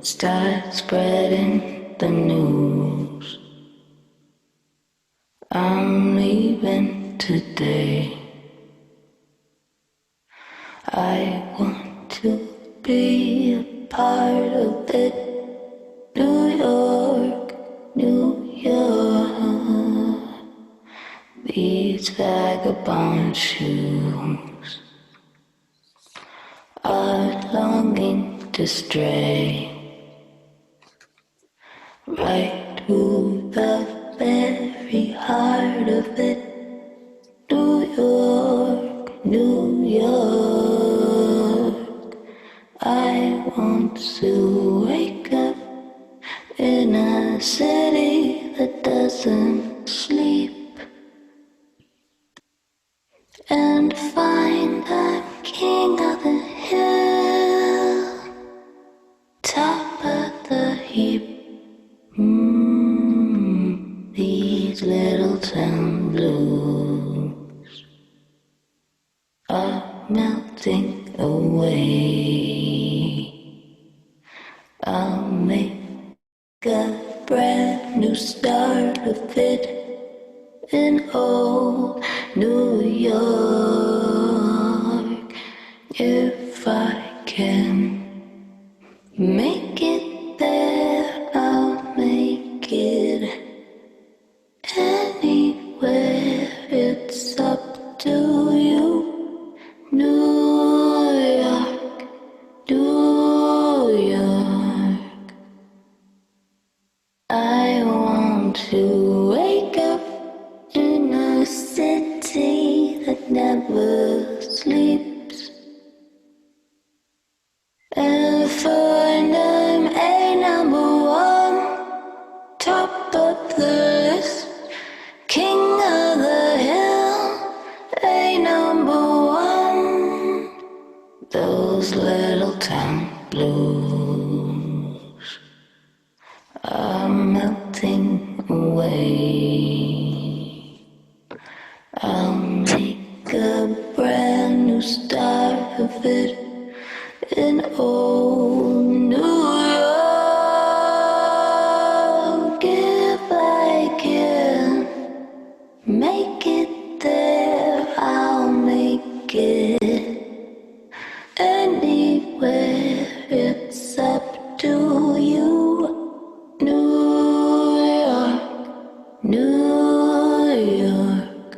Start spreading the news. I'm leaving today. I want to be a part of it. New York, New York. These vagabond shoes are longing to stray right to the very heart of it. New York, New York. I want to wake up in a city that doesn't sleep and find I'm king of the hill, top of the heap. These little town blues are melting away. I'll make a brand new start of it in old New York. If I can make it there, I'll make it anywhere. It's up to you. New York, New York. I want to wake up in a city that never sleeps and find I'm a number one, top of the list, king of the hill, a number one. Those little town blues are melting away. I'll make a brand new start of it in old New York. If I can make it there, I'll make it anywhere. It's up to you. New York, New York.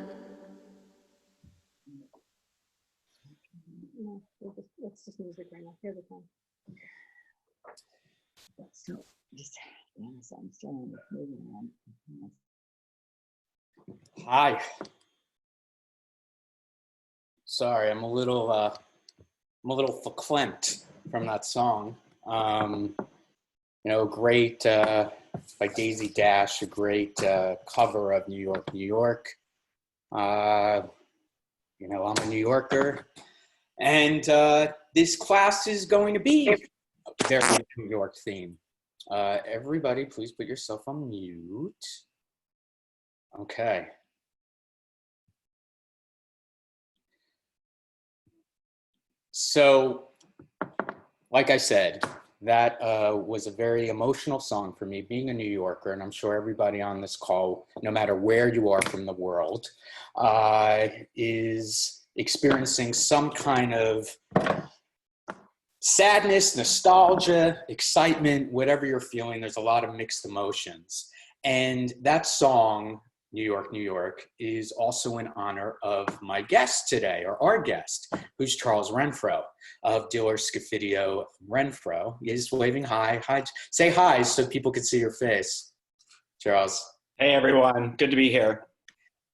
No, it's just music right now. Here they come. So just yes, I'm still moving on. Hi. Sorry, I'm a little verklempt from that song. You know, great by Daisy Dash, a great cover of New York, New York. You know, I'm a New Yorker, and this class is going to be a very New York theme. Everybody, please put yourself on mute. Okay. So, like I said, that was a very emotional song for me, being a New Yorker, and I'm sure everybody on this call, no matter where you are from the world, is experiencing some kind of sadness, nostalgia, excitement, whatever you're feeling. There's a lot of mixed emotions. And that song, New York, New York, is also in honor of my guest today, or our guest, who's Charles Renfro of Diller, Scofidio, Renfro. He's waving hi. Hi. Say hi so people can see your face, Charles. Hey, everyone. Good to be here.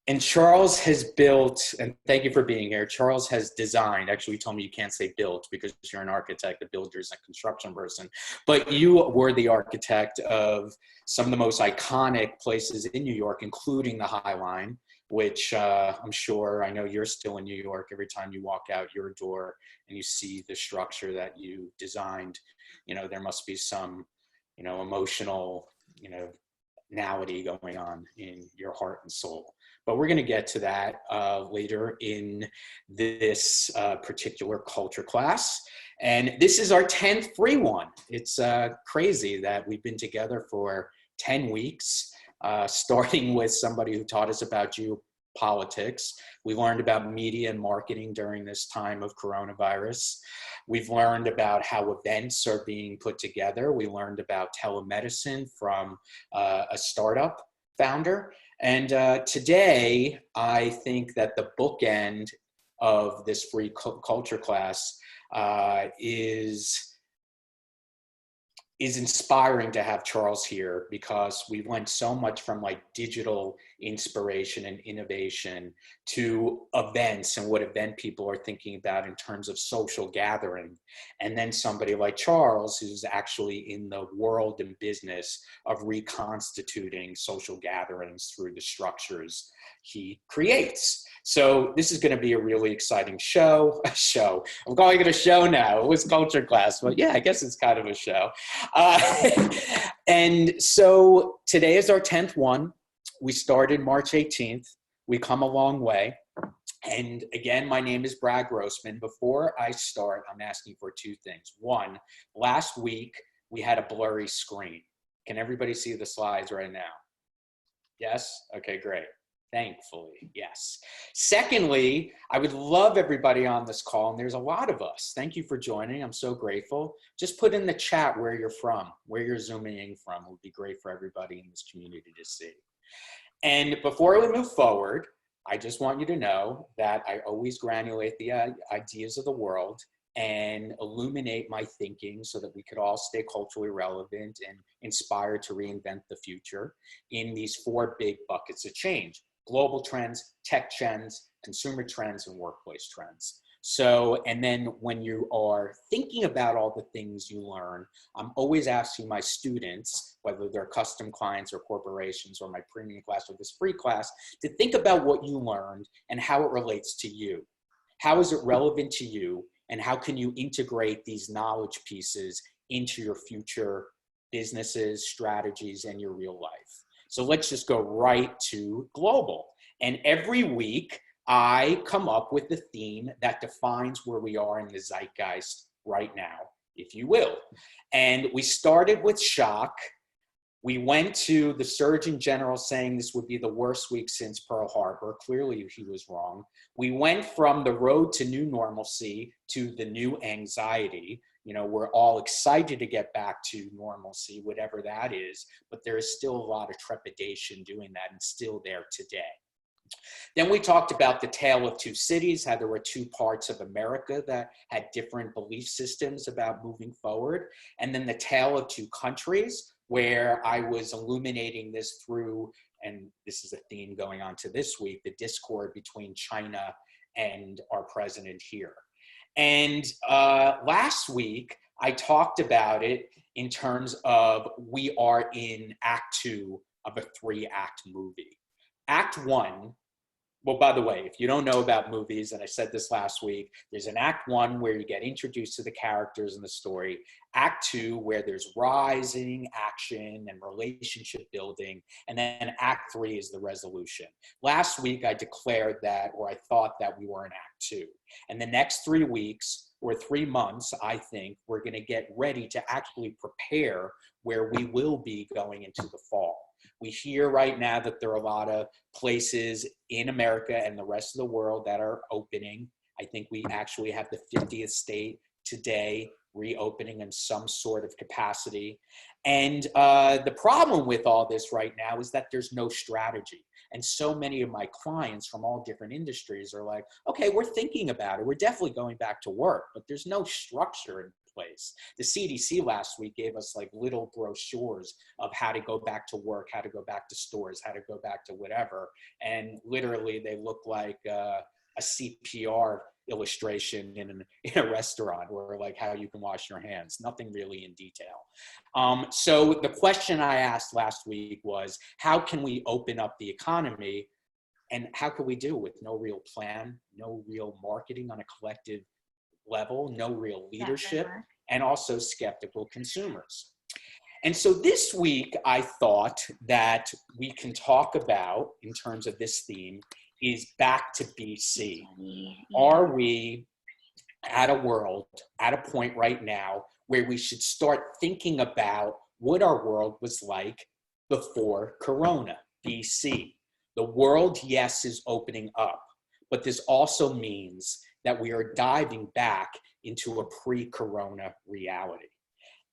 And Charles has built, and thank you for being here, Charles has designed, actually you told me you can't say built because you're an architect, a builder is a construction person, but you were the architect of some of the most iconic places in New York, including the Highline, which I'm sure, I know you're still in New York, every time you walk out your door and you see the structure that you designed, you know, there must be some, you know, emotional, you know, going on in your heart and soul. But we're going to get to that later in this particular culture class. And this is our 10th free one. It's crazy that we've been together for 10 weeks, starting with somebody who taught us about geopolitics. We learned about media and marketing during this time of coronavirus. We've learned about how events are being put together. We learned about telemedicine from a startup founder. And today, I think that the bookend of this free culture class is inspiring to have Charles here, because we went so much from like digital inspiration and innovation to events and what event people are thinking about in terms of social gathering. And then somebody like Charles, who's actually in the world and business of reconstituting social gatherings through the structures he creates. So this is going to be a really exciting show. I'm calling it a show now. It was culture class, but yeah, I guess it's kind of a show. And so today is our 10th one. We started March 18th. We come a long way. And again, my name is Brad Grossman. Before I start, I'm asking for two things. One, last week we had a blurry screen. Can everybody see the slides right now? Yes? Okay, great. Thankfully, yes. Secondly, I would love everybody on this call, and there's a lot of us. Thank you for joining. I'm so grateful. Just put in the chat where you're from, where you're zooming in from. It would be great for everybody in this community to see. And before we move forward, I just want you to know that I always granulate the ideas of the world and illuminate my thinking so that we could all stay culturally relevant and inspired to reinvent the future in these four big buckets of change: global trends, tech trends, consumer trends, and workplace trends. So, and then when you are thinking about all the things you learn, I'm always asking my students, whether they're custom clients or corporations or my premium class or this free class, to think about what you learned and how it relates to you. How is it relevant to you? And how can you integrate these knowledge pieces into your future businesses, strategies, and your real life? So let's just go right to global. And every week, I come up with the theme that defines where we are in the zeitgeist right now, if you will. And we started with shock. We went to the Surgeon General saying this would be the worst week since Pearl Harbor. Clearly, he was wrong. We went from the road to new normalcy to the new anxiety. You know, we're all excited to get back to normalcy, whatever that is, but there is still a lot of trepidation doing that and still there today. Then we talked about the tale of two cities, how there were two parts of America that had different belief systems about moving forward. And then the tale of two countries, where I was illuminating this through, and this is a theme going on to this week, the discord between China and our president here. And last week, I talked about it in terms of we are in Act 2 of a 3-act movie. Act 1, well, by the way, if you don't know about movies, and I said this last week, there's an Act 1 where you get introduced to the characters in the story, Act 2 where there's rising action and relationship building, and then Act 3 is the resolution. Last week, I declared that, or I thought that we were in Act 2. And the next 3 weeks, or 3 months, I think, we're gonna get ready to actually prepare where we will be going into the fall. We hear right now that there are a lot of places in America and the rest of the world that are opening. I think we actually have the 50th state today reopening in some sort of capacity. And the problem with all this right now is that there's no strategy. And so many of my clients from all different industries are like, okay, we're thinking about it. We're definitely going back to work, but there's no structure in place. The CDC last week gave us like little brochures of how to go back to work, how to go back to stores, how to go back to whatever. And literally they look like a CPR illustration in a restaurant, or like how you can wash your hands, nothing really in detail. So the question I asked last week was, how can we open up the economy, and how can we do it with no real plan, no real marketing on a collective level, no real leadership, and also skeptical consumers? And so this week, I thought that we can talk about, in terms of this theme, is back to BC. Are we at a point right now where we should start thinking about what our world was like before Corona, BC? The world, yes, is opening up, but this also means that we are diving back into a pre-Corona reality.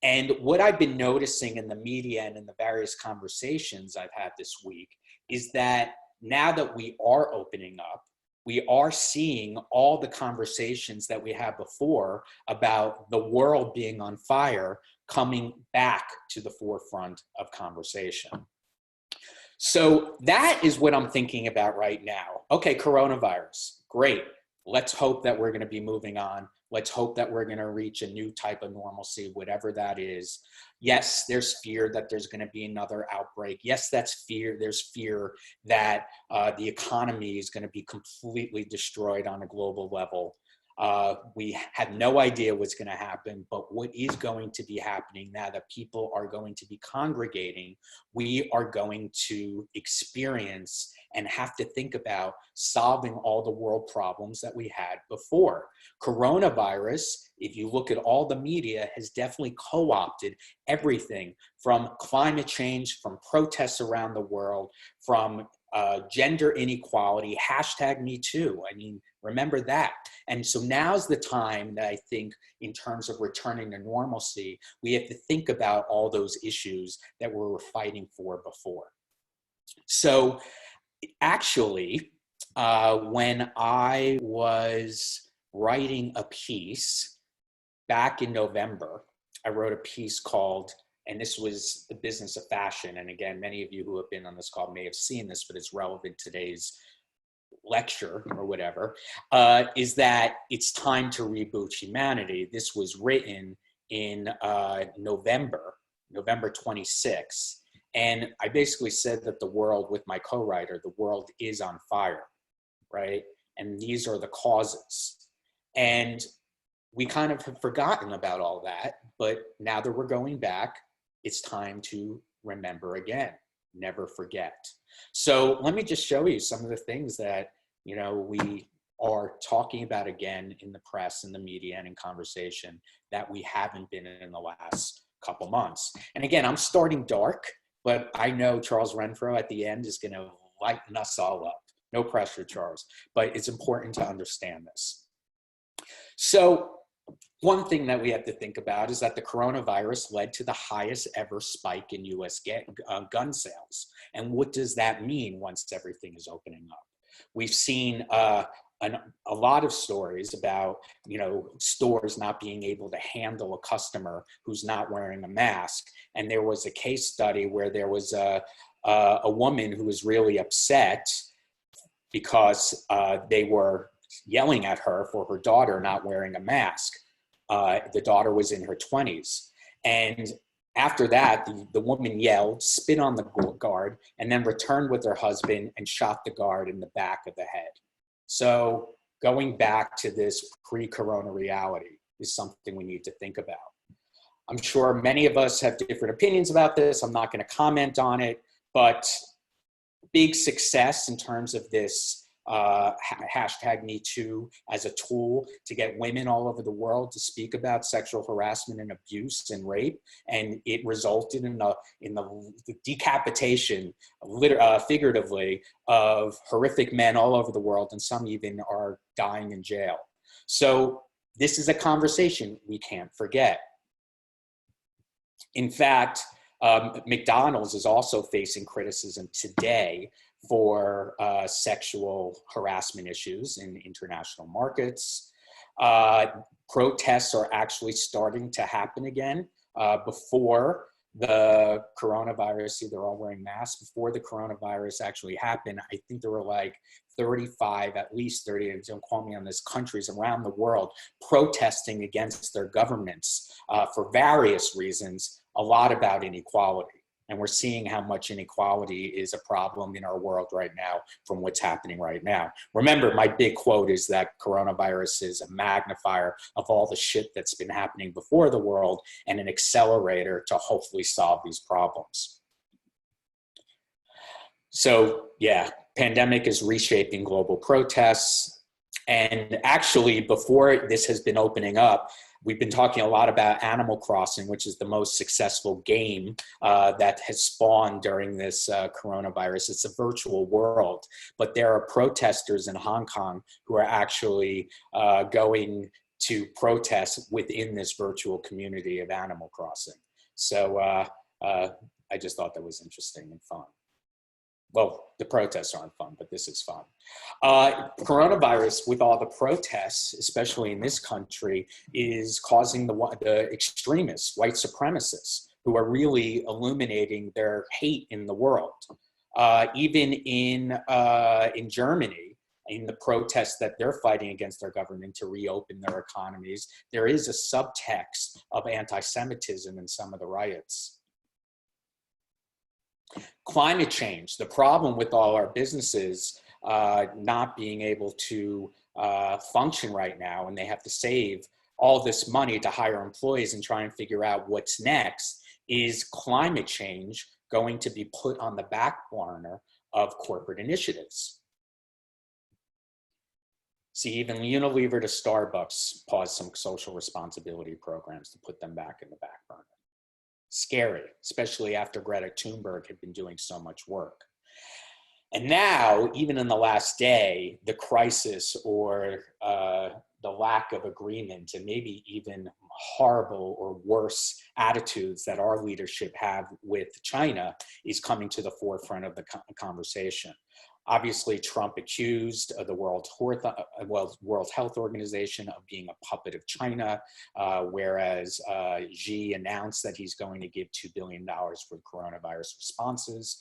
And what I've been noticing in the media and in the various conversations I've had this week is that now that we are opening up, we are seeing all the conversations that we had before about the world being on fire coming back to the forefront of conversation. So that is what I'm thinking about right now. Okay, coronavirus, great. Let's hope that we're going to be moving on. Let's hope that we're going to reach a new type of normalcy, whatever that is. Yes, there's fear that there's going to be another outbreak. Yes, that's fear. There's fear that the economy is going to be completely destroyed on a global level. We have no idea what's going to happen, but what is going to be happening now that people are going to be congregating, we are going to experience and have to think about solving all the world problems that we had before. Coronavirus, if you look at all the media, has definitely co-opted everything from climate change, from protests around the world, from gender inequality, #MeToo. I mean, remember that. And so now's the time that I think, in terms of returning to normalcy, we have to think about all those issues that we were fighting for before. So actually, when I was writing a piece back in November, I wrote a piece called, and this was The Business of Fashion. And again, many of you who have been on this call may have seen this, but it's relevant to today's lecture or whatever, is that it's time to reboot humanity. This was written in November 26th. And I basically said that the world, with my co-writer, the world is on fire, right? And these are the causes. And we kind of have forgotten about all that, but now that we're going back, it's time to remember again, never forget. So let me just show you some of the things that, you know, we are talking about again in the press and the media and in conversation that we haven't been in the last couple months. And again, I'm starting dark, but I know Charles Renfro at the end is going to lighten us all up. No pressure, Charles, but it's important to understand this. So one thing that we have to think about is that the coronavirus led to the highest ever spike in US gun sales. And what does that mean once everything is opening up? We've seen a lot of stories about, you know, stores not being able to handle a customer who's not wearing a mask. And there was a case study where there was a woman who was really upset because they were yelling at her for her daughter not wearing a mask. The daughter was in her 20s. And after that, the woman yelled, spit on the guard, and then returned with her husband and shot the guard in the back of the head. So going back to this pre-corona reality is something we need to think about. I'm sure many of us have different opinions about this. I'm not going to comment on it, but big success in terms of this #MeToo as a tool to get women all over the world to speak about sexual harassment and abuse and rape. And it resulted in the decapitation, figuratively, of horrific men all over the world, and some even are dying in jail. So this is a conversation we can't forget. In fact, McDonald's is also facing criticism today for sexual harassment issues in international markets. Protests are actually starting to happen again. Before the coronavirus, see, they're all wearing masks. Before the coronavirus actually happened, I think there were like 35, at least 30, don't quote me on this, countries around the world protesting against their governments for various reasons, a lot about inequality. And we're seeing how much inequality is a problem in our world right now from what's happening right now. Remember, my big quote is that coronavirus is a magnifier of all the shit that's been happening before the world and an accelerator to hopefully solve these problems. So yeah, pandemic is reshaping global protests. And actually, before this has been opening up, we've been talking a lot about Animal Crossing, which is the most successful game that has spawned during this coronavirus. It's a virtual world, but there are protesters in Hong Kong who are actually going to protest within this virtual community of Animal Crossing. So I just thought that was interesting and fun. Well, the protests aren't fun, but this is fun. Coronavirus, with all the protests, especially in this country, is causing the extremists, white supremacists, who are really illuminating their hate in the world. Even in Germany, in the protests that they're fighting against their government to reopen their economies, there is a subtext of anti-Semitism in some of the riots. Climate change, the problem with all our businesses not being able to function right now, and they have to save all this money to hire employees and try and figure out what's next, is climate change going to be put on the back burner of corporate initiatives? See, even Unilever to Starbucks paused some social responsibility programs to put them back in the back burner. Scary, especially after Greta Thunberg had been doing so much work. And now, even in the last day, the crisis or the lack of agreement and maybe even horrible or worse attitudes that our leadership have with China is coming to the forefront of the conversation. Obviously, Trump accused the World Health Organization of being a puppet of China, whereas Xi announced that he's going to give $2 billion for coronavirus responses.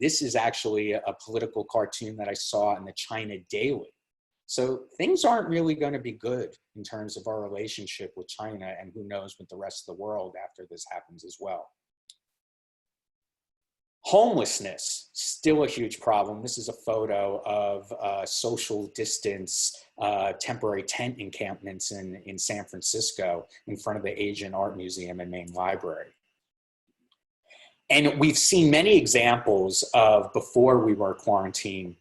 This is actually a political cartoon that I saw in the China Daily. So things aren't really going to be good in terms of our relationship with China, and who knows with the rest of the world after this happens as well. Homelessness, still a huge problem. This is a photo of social distance temporary tent encampments in San Francisco in front of the Asian Art Museum and Main Library. And we've seen many examples of, before we were quarantined,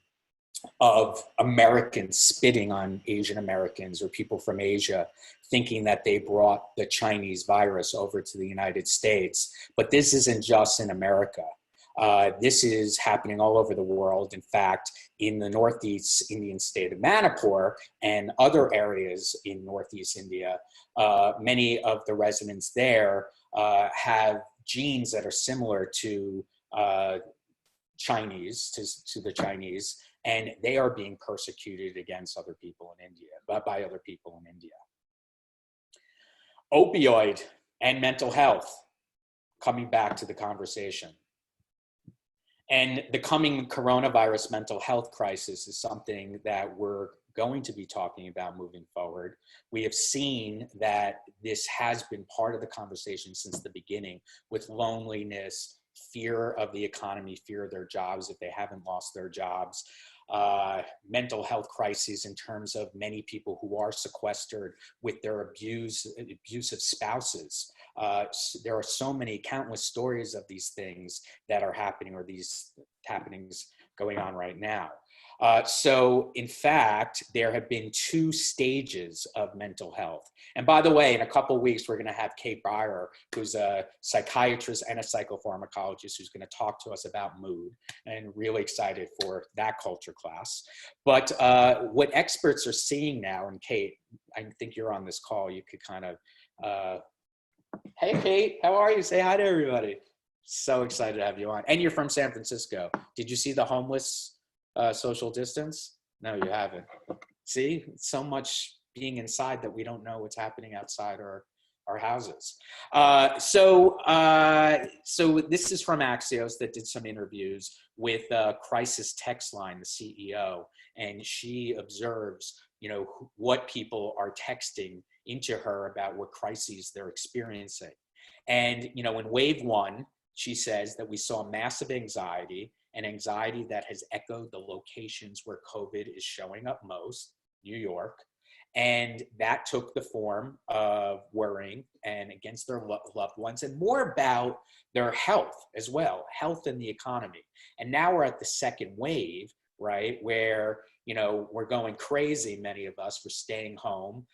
of Americans spitting on Asian Americans or people from Asia, thinking that they brought the Chinese virus over to the United States. But this isn't just in America. This is happening all over the world. In fact, in the Northeast Indian state of Manipur and other areas in Northeast India, many of the residents there have genes that are similar to Chinese, to the Chinese, and they are being persecuted against other people in India, by other people in India. Opioid and mental health, coming back to the conversation. And the coming coronavirus mental health crisis is something that we're going to be talking about moving forward. We have seen that this has been part of the conversation since the beginning, with loneliness, fear of the economy, fear of their jobs if they haven't lost their jobs, mental health crises in terms of many people who are sequestered with their abusive spouses. There are so many countless stories of these things that are happening, or these happenings going on right now. So in fact, there have been 2 stages of mental health. And by the way, in a couple of weeks, we're going to have Kate Breyer, who's a psychiatrist and a psychopharmacologist, who's going to talk to us about mood, and really excited for that culture class. But what experts are seeing now, and Kate, I think you're on this call, you could kind of, hey Kate, how are you? Say hi to everybody. So excited to have you on. And you're from San Francisco. Did you see the homeless social distance? No, you haven't. See, so much being inside that we don't know what's happening outside our houses. So this is from Axios, that did some interviews with Crisis Text Line, the CEO, and she observes, what people are texting into her about what crises they're experiencing. And, you know, in wave one, she says that we saw massive anxiety, and anxiety that has echoed the locations where COVID is showing up most, New York. And that took the form of worrying and against their loved ones, and more about their health as well, health and the economy. And now we're at the second wave, right, where, you know, we're going crazy, many of us, for staying home.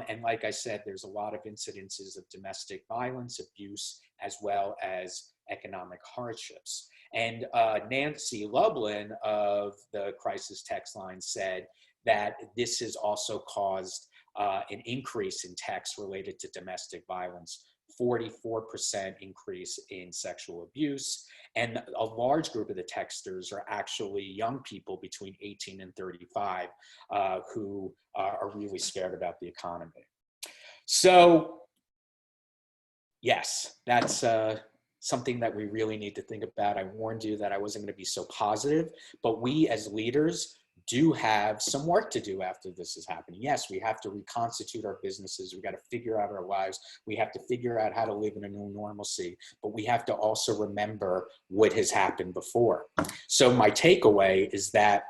And like I said, there's a lot of incidences of domestic violence, abuse, as well as economic hardships. And Nancy Lublin of the Crisis Text Line said that this has also caused an increase in texts related to domestic violence, 44% increase in sexual abuse. And a large group of the texters are actually young people between 18 and 35 who are really scared about the economy. So yes, that's something that we really need to think about. I warned you that I wasn't going to be so positive, but we as leaders do have some work to do after this is happening. Yes, we have to reconstitute our businesses. We got to figure out our lives. We have to figure out how to live in a new normalcy, but we have to also remember what has happened before. So my takeaway is that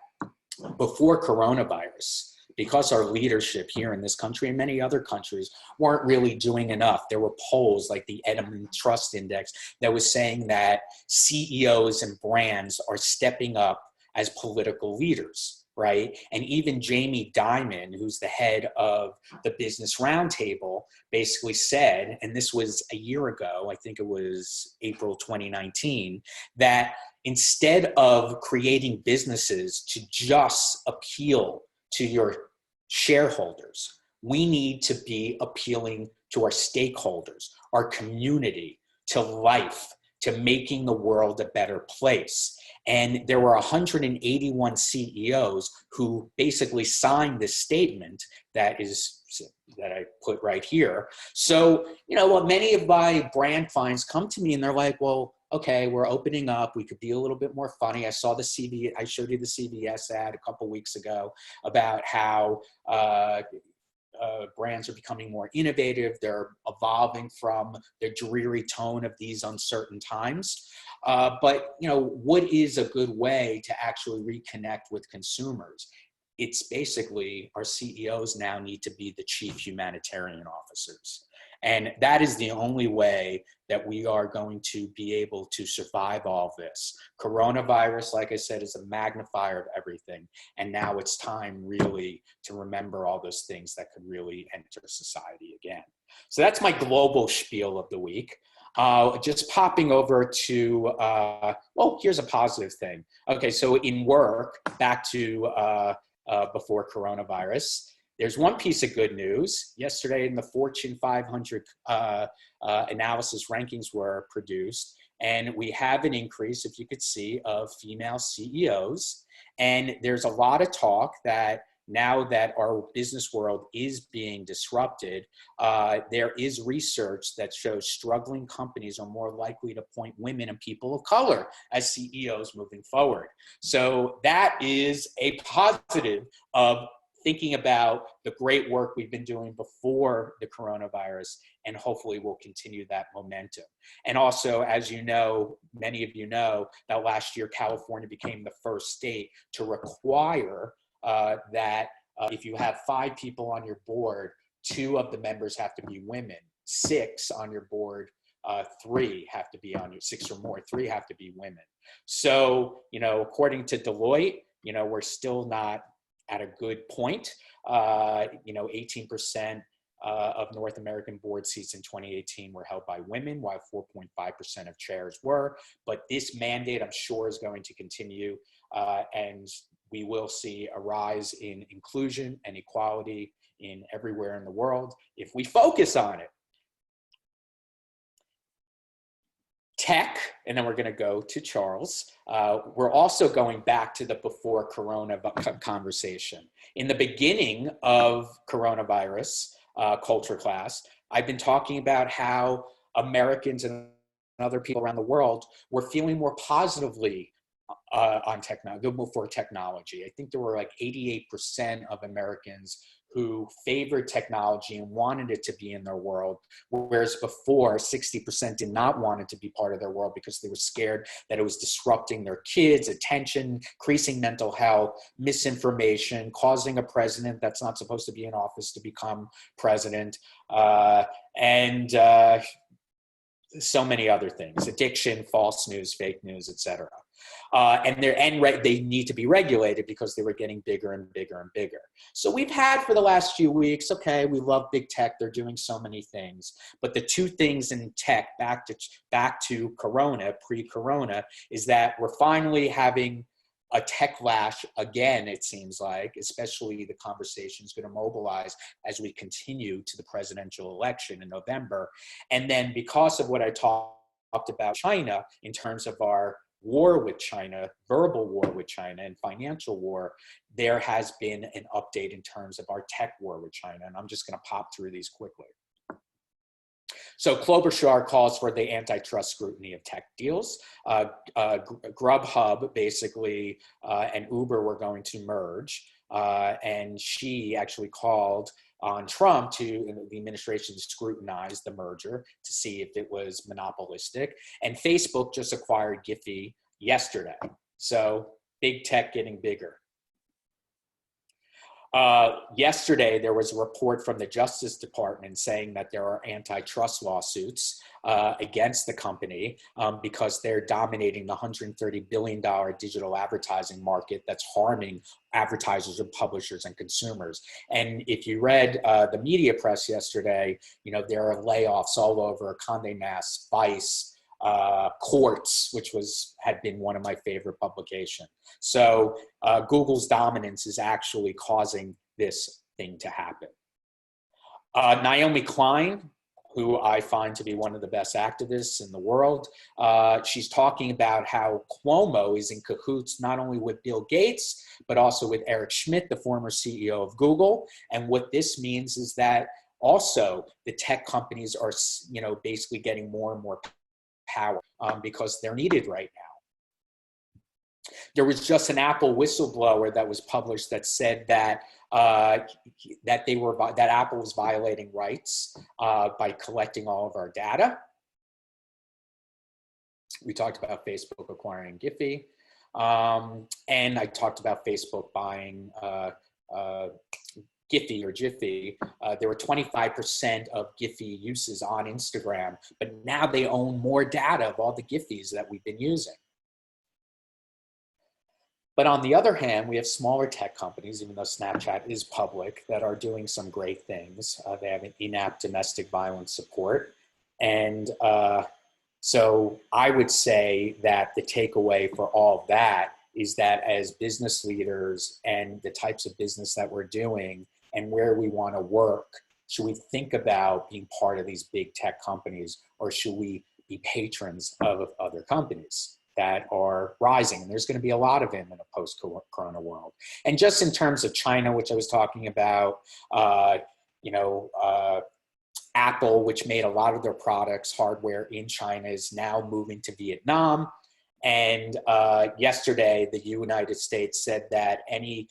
before coronavirus, because our leadership here in this country and many other countries weren't really doing enough, there were polls like the Edelman Trust Index that was saying that CEOs and brands are stepping up as political leaders, right? And even Jamie Dimon, who's the head of the Business Roundtable, basically said, and this was a year ago, I think it was April 2019, that instead of creating businesses to just appeal to your shareholders, we need to be appealing to our stakeholders, our community, to life, to making the world a better place. And there were 181 CEOs who basically signed this statement that I put right here. So, you know, many of my brand clients come to me and they're like, well, okay, we're opening up. We could be a little bit more funny. I showed you the CVS ad a couple weeks ago about how brands are becoming more innovative. They're evolving from the dreary tone of these uncertain times. But, you know, what is a good way to actually reconnect with consumers? It's basically our CEOs now need to be the chief humanitarian officers. And that is the only way that we are going to be able to survive all this. Coronavirus, like I said, is a magnifier of everything. And now it's time really to remember all those things that could really enter society again. So that's my global spiel of the week. Just popping over to, well, here's a positive thing. Okay, so in work, back to before coronavirus, there's one piece of good news. Yesterday in the Fortune 500 analysis rankings were produced, and we have an increase, if you could see, of female CEOs. And there's a lot of talk that now that our business world is being disrupted, there is research that shows struggling companies are more likely to appoint women and people of color as CEOs moving forward. So that is a positive of thinking about the great work we've been doing before the coronavirus, and hopefully we'll continue that momentum. And also, as you know, many of you know, that last year California became the first state to require that if you have 5 people on your board, 2 of the members have to be women, 6 on your board, 3 have to be on your 6 or more, 3 have to be women. So, you know, according to Deloitte, you know, we're still not at a good point. You know, 18% of North American board seats in 2018 were held by women, while 4.5% of chairs were. But this mandate, I'm sure, is going to continue, and we will see a rise in inclusion and equality in everywhere in the world if we focus on it. Tech, and then we're going to go to Charles. We're also going back to the before Corona conversation. In the beginning of coronavirus culture class, I've been talking about how Americans and other people around the world were feeling more positively on technology. I think there were like 88% of Americans who favored technology and wanted it to be in their world, whereas before 60% did not want it to be part of their world because they were scared that it was disrupting their kids' attention, increasing mental health, misinformation, causing a president that's not supposed to be in office to become president, and so many other things: addiction, false news, fake news, etc. They need to be regulated because they were getting bigger and bigger and bigger. So we've had for the last few weeks, okay, we love big tech. They're doing so many things. But the two things in tech, back to Corona, pre-Corona, is that we're finally having a tech lash again, it seems like, especially the conversation is going to mobilize as we continue to the presidential election in November. And then because of what I talked about China in terms of our war with China, verbal war with China, and financial war, there has been an update in terms of our tech war with China. And I'm just going to pop through these quickly. So Klobuchar calls for the antitrust scrutiny of tech deals. Grubhub, basically, and Uber were going to merge. And she actually called on Trump to the administration to scrutinize the merger to see if it was monopolistic. And Facebook just acquired Giphy yesterday. So big tech getting bigger. Yesterday, there was a report from the Justice Department saying that there are antitrust lawsuits against the company because they're dominating the $130 billion digital advertising market that's harming advertisers and publishers and consumers. And if you read the media press yesterday, you know, there are layoffs all over: Condé Nast, Vice, Quartz, which had been one of my favorite publications. So Google's dominance is actually causing this thing to happen. Naomi Klein, who I find to be one of the best activists in the world, she's talking about how Cuomo is in cahoots not only with Bill Gates, but also with Eric Schmidt, the former CEO of Google. And what this means is that also the tech companies are, you know, basically getting more and more power because they're needed right now. There was just an Apple whistleblower that was published that said that that Apple was violating rights by collecting all of our data. We talked about Facebook acquiring Giphy, and I talked about Facebook buying Giphy or Jiffy. There were 25% of Giphy uses on Instagram, but now they own more data of all the Giphies that we've been using. But on the other hand, we have smaller tech companies, even though Snapchat is public, that are doing some great things. They have an in-app domestic violence support. And so I would say that the takeaway for all of that is that as business leaders and the types of business that we're doing and where we want to work, should we think about being part of these big tech companies, or should we be patrons of other companies that are rising? And there's going to be a lot of them in a post-corona world. And just in terms of China, which I was talking about, Apple, which made a lot of their products, hardware in China, is now moving to Vietnam. And yesterday, the United States said that any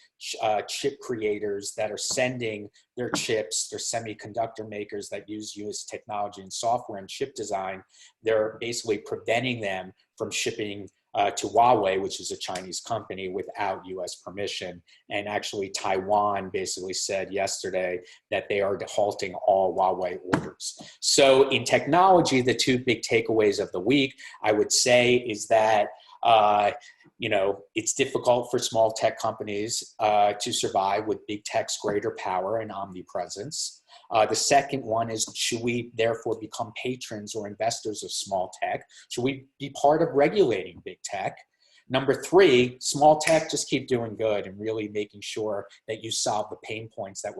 chip creators that are sending their chips, their semiconductor makers that use US technology and software and chip design, they're basically preventing them from shipping to Huawei, which is a Chinese company, without US permission. And actually, Taiwan basically said yesterday that they are halting all Huawei orders. So in technology, the two big takeaways of the week, I would say, is that it's difficult for small tech companies to survive with big tech's greater power and omnipresence. The second one is, should we therefore become patrons or investors of small tech? Should we be part of regulating big tech? Number three, small tech, just keep doing good and really making sure that you solve the pain points that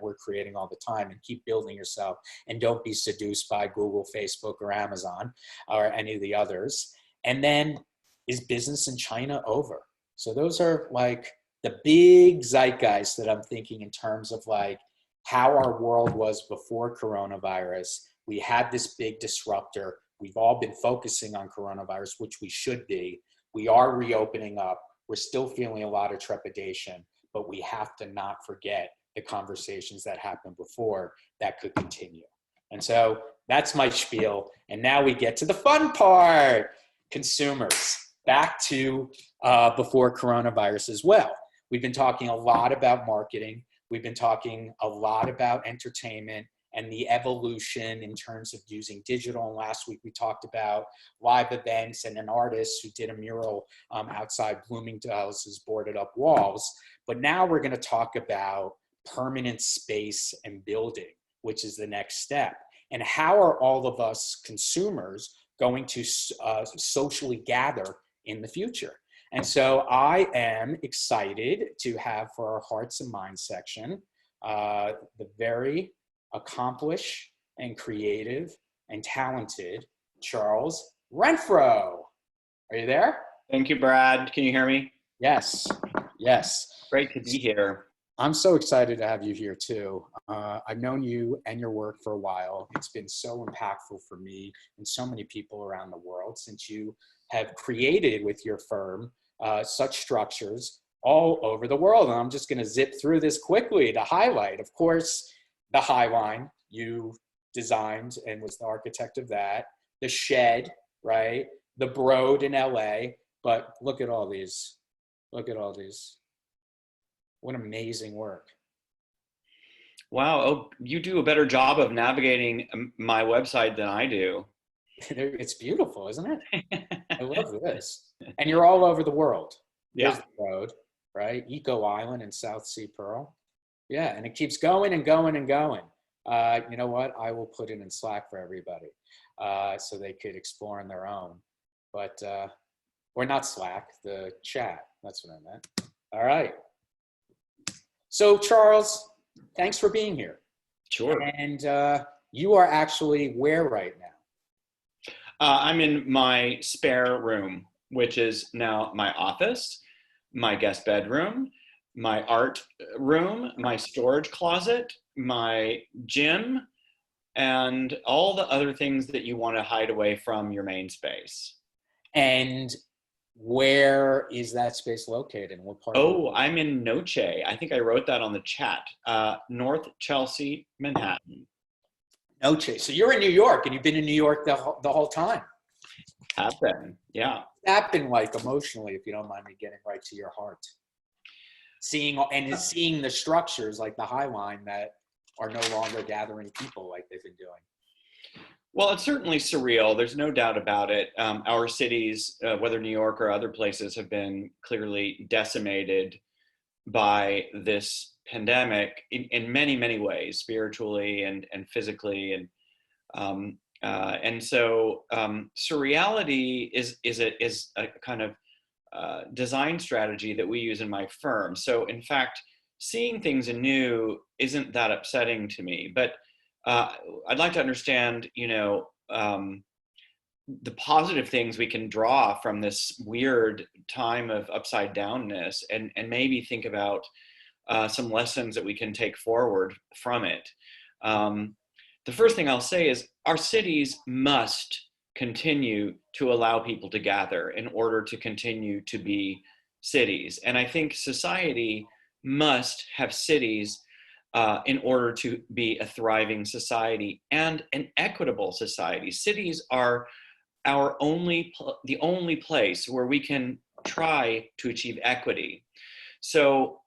we're creating all the time, and keep building yourself, and don't be seduced by Google, Facebook, or Amazon or any of the others. And then, is business in China over? So those are like the big zeitgeist that I'm thinking in terms of like how our world was before coronavirus. We had this big disruptor. We've all been focusing on coronavirus, which we should be. We are reopening up. We're still feeling a lot of trepidation, but we have to not forget the conversations that happened before that could continue. And so that's my spiel. And now we get to the fun part. Consumers, back to before coronavirus as well. We've been talking a lot about marketing. We've been talking a lot about entertainment and the evolution in terms of using digital. And last week we talked about live events and an artist who did a mural outside Bloomingdale's boarded up walls. But now we're going to talk about permanent space and building, which is the next step. And how are all of us consumers going to socially gather in the future? And so I am excited to have for our Hearts and Minds section, the very accomplished and creative and talented Charles Renfro. Are you there? Thank you, Brad. Can you hear me? Yes, yes. Great to be here. I'm so excited to have you here too. I've known you and your work for a while. It's been so impactful for me and so many people around the world since you have created with your firm such structures all over the world. And I'm just going to zip through this quickly to highlight, of course, the Highline you designed and was the architect of that. The Shed, right? The Broad in LA. But look at all these. Look at all these. What amazing work. Wow. Oh, you do a better job of navigating my website than I do. It's beautiful, isn't it? I love this. And you're all over the world. Yeah. There's the road, right? Eco Island and South Sea Pearl. Yeah, and it keeps going and going and going. You know what? I will put it in Slack for everybody so they could explore on their own. But, or not Slack, the chat. That's what I meant. All right. So Charles, thanks for being here. Sure. And you are actually where right now? I'm in my spare room, which is now my office, my guest bedroom, my art room, my storage closet, my gym, and all the other things that you want to hide away from your main space. And where is that space located? What part? Oh, I'm in Noche. I think I wrote that on the chat. North Chelsea, Manhattan. Noche. So you're in New York, and you've been in New York the whole time. Have been, yeah. What's that been like emotionally, if you don't mind me getting right to your heart? Seeing the structures like the Highline that are no longer gathering people like they've been doing. Well, it's certainly surreal. There's no doubt about it. Our cities, whether New York or other places, have been clearly decimated by this pandemic in many, many ways, spiritually and physically. And so surreality is a kind of design strategy that we use in my firm. So in fact, seeing things anew isn't that upsetting to me, but I'd like to understand, the positive things we can draw from this weird time of upside downness and maybe think about some lessons that we can take forward from it. The first thing I'll say is our cities must continue to allow people to gather in order to continue to be cities. And I think society must have cities in order to be a thriving society and an equitable society. Cities are the only place where we can try to achieve equity. So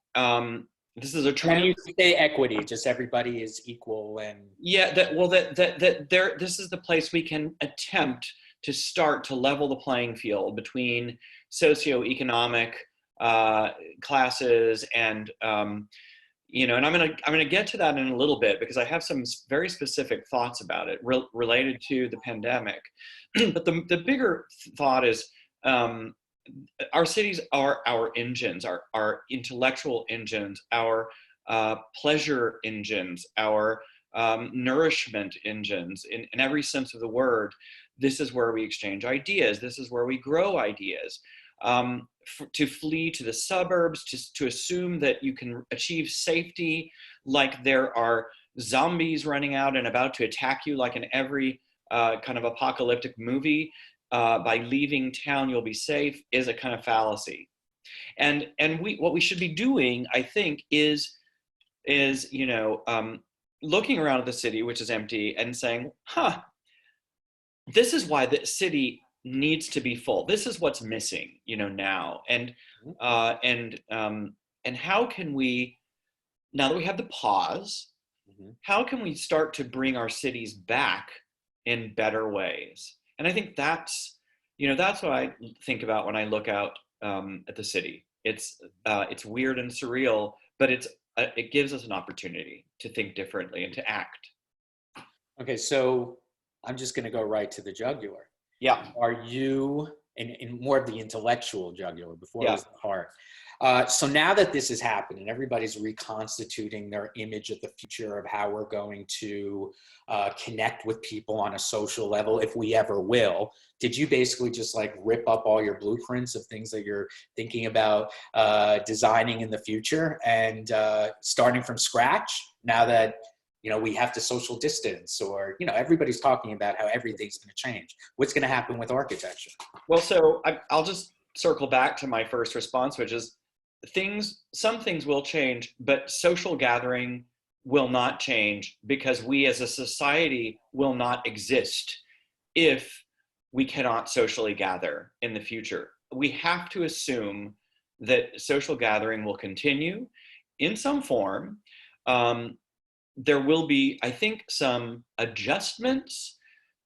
this is a trend. When you say equity, just everybody is equal and this is the place we can attempt to start to level the playing field between socioeconomic classes and and I'm gonna get to that in a little bit because I have some very specific thoughts about it related to the pandemic. But the bigger thought is our cities are our engines, our intellectual engines, our pleasure engines, our nourishment engines. In every sense of the word, this is where we exchange ideas. This is where we grow ideas. To flee to the suburbs, to assume that you can achieve safety like there are zombies running out and about to attack you like in every kind of apocalyptic movie, by leaving town you'll be safe, is a kind of fallacy. And what we should be doing, I think, is is, looking around at the city, which is empty, and saying, this is why the city needs to be full. This is what's missing, now. And how can we, now that we have the pause, how can we start to bring our cities back in better ways? And I think that's what I think about when I look out at the city. It's weird and surreal, but it gives us an opportunity to think differently and to act. Okay, so I'm just going to go right to the jugular. Yeah. Are you in more of the intellectual jugular before it was the heart? So now that this has happened and everybody's reconstituting their image of the future of how we're going to connect with people on a social level, if we ever will, did you basically just like rip up all your blueprints of things that you're thinking about designing in the future and starting from scratch now that we have to social distance, or, everybody's talking about how everything's going to change. What's going to happen with architecture? Well, so I'll just circle back to my first response, which is some things will change, but social gathering will not change, because we as a society will not exist if we cannot socially gather in the future. We have to assume that social gathering will continue in some form. There will be, I think, some adjustments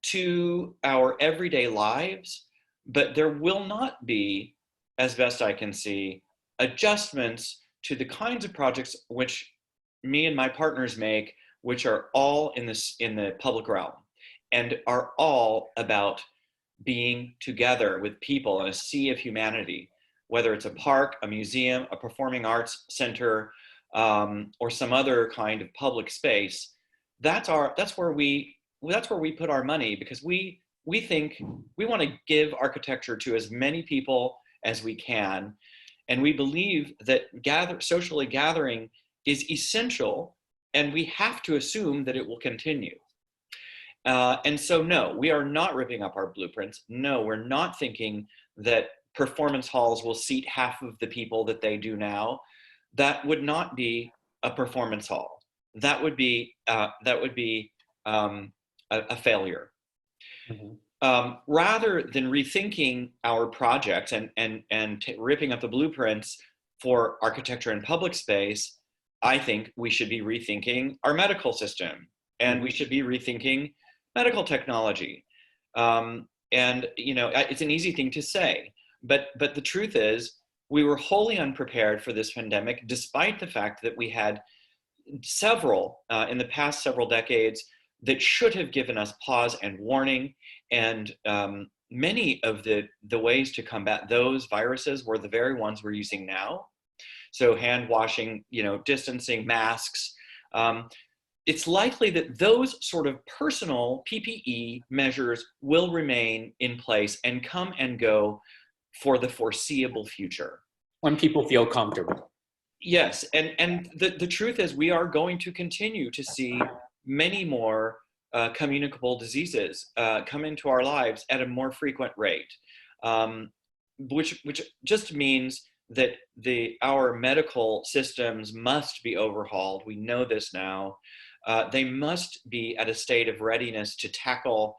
to our everyday lives, but there will not be, as best I can see, adjustments to the kinds of projects which me and my partners make, which are all in the public realm and are all about being together with people in a sea of humanity, whether it's a park, a museum, a performing arts center, or some other kind of public space. That's where we put our money, because we think we want to give architecture to as many people as we can, and we believe that socially gathering is essential, and we have to assume that it will continue. And so, no, we are not ripping up our blueprints. No, we're not thinking that performance halls will seat half of the people that they do now. That would not be a performance hall. That would be a failure. Rather than rethinking our projects and ripping up the blueprints for architecture and public space, I think we should be rethinking our medical system, and we should be rethinking medical technology. And it's an easy thing to say, but the truth is, we were wholly unprepared for this pandemic, despite the fact that we had several in the past several decades that should have given us pause and warning. And many of the ways to combat those viruses were the very ones we're using now. So hand washing, distancing, masks. It's likely that those sort of personal PPE measures will remain in place and come and go for the foreseeable future. When people feel comfortable. Yes, and the truth is, we are going to continue to see many more communicable diseases come into our lives at a more frequent rate, which just means that our medical systems must be overhauled. We know this now. They must be at a state of readiness to tackle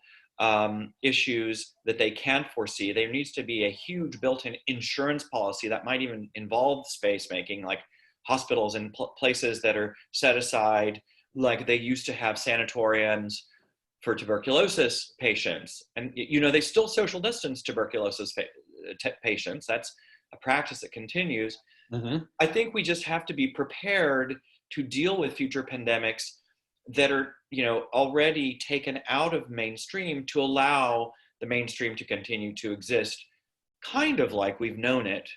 issues that they can't foresee. There needs to be a huge built-in insurance policy that might even involve space making, like hospitals in places that are set aside, like they used to have sanatoriums for tuberculosis patients. And they still social distance tuberculosis patients. That's a practice that continues. I think we just have to be prepared to deal with future pandemics that are, already taken out of mainstream, to allow the mainstream to continue to exist, kind of like we've known it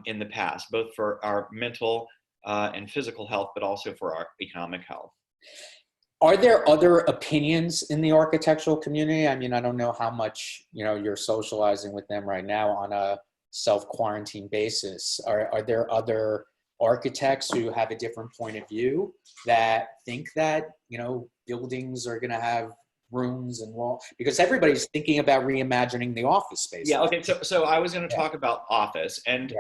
in the past, both for our mental and physical health, but also for our economic health. Are there other opinions in the architectural community? I mean, I don't know how much, you're socializing with them right now on a self-quarantine basis. Are there other architects who have a different point of view that think that, buildings are going to have rooms and walls? Because everybody's thinking about reimagining the office space. Yeah. Okay. So I was going to talk about office, and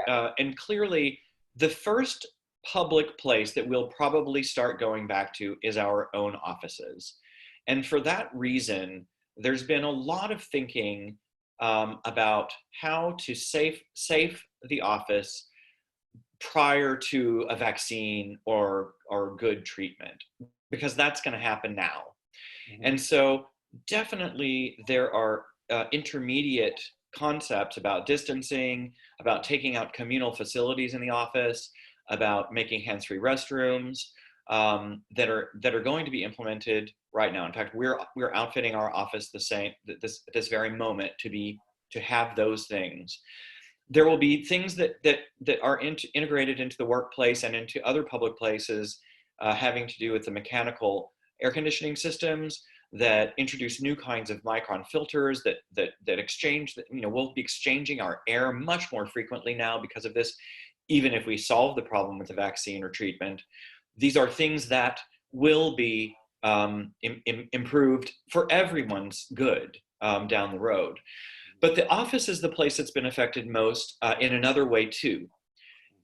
clearly the first public place that we'll probably start going back to is our own offices. And for that reason, there's been a lot of thinking about how to safe the office prior to a vaccine or good treatment, because that's going to happen now. Mhm. And so definitely there are intermediate concepts about distancing, about taking out communal facilities in the office, about making hands-free restrooms, that are going to be implemented right now. In fact, we're outfitting our office the same this very moment to have those things. There will be things that are integrated into the workplace and into other public places, having to do with the mechanical air conditioning systems that introduce new kinds of micron filters that exchange. We'll be exchanging our air much more frequently now because of this, even if we solve the problem with the vaccine or treatment. These are things that will be improved for everyone's good down the road. But the office is the place that's been affected most in another way too.